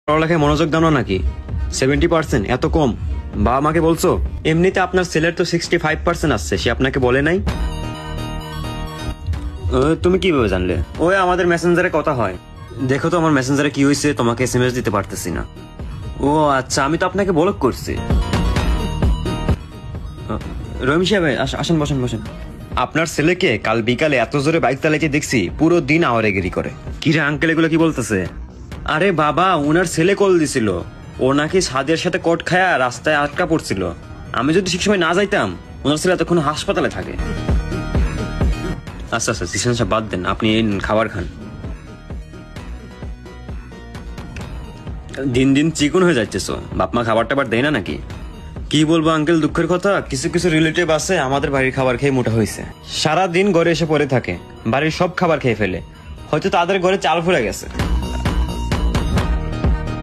পড়ালেখায় মনোযোগ দাও না নাকি? 70% এত কম? বাবা মাকে বলছো? এমনিতে আপনার ছেলের তো 65% আসছে, সে আপনাকে বলে নাই? তুমি কিভাবে জানলে? ওই আমাদের মেসেঞ্জারে কথা হয়। দেখো তো আমার মেসেঞ্জারে কি হয়েছে, তোমাকে এসএমএস দিতে পারতেছি না। ও আচ্ছা, আমি তো আপনাকে ব্লক করছি। রমি সাহেব, আসেন, বসেন বসেন। আপনার ছেলেকে কাল বিকালে এত জোরে বাইক চালাইতে দেখছি, পুরো দিন আওয়ারেগিরি করে। কিরে আঙ্কেল, এগুলো কি বলতেছে? আরে বাবা, উনার ছেলে কল দিছিল, ও নাকি সাদের সাথে কট খায়া রাস্তায় আটকা পড়ছিল। আমি যদি ঠিক সময় না যাইতাম, ওনার ছেলে তখন হাসপাতালে থাকে। আচ্ছা আচ্ছা, সিসন সাহেব বাদ দেন, আপনি এই খাবার খান। দিন দিন চিকন হয়ে যাচ্ছেছো, বাপ মা খাবার টাবার দেয় না নাকি? কি বলবো আঙ্কেল, দুঃখের কথা, কিছু কিছু রিলেটিভ আছে আমাদের বাড়ির খাবার খেয়ে মোটা হয়েছে। সারা দিন ঘরে এসে পড়ে থাকে, বাড়ির সব খাবার খেয়ে ফেলে, হয়তো তাদের ঘরে চাল ফুরে গেছে।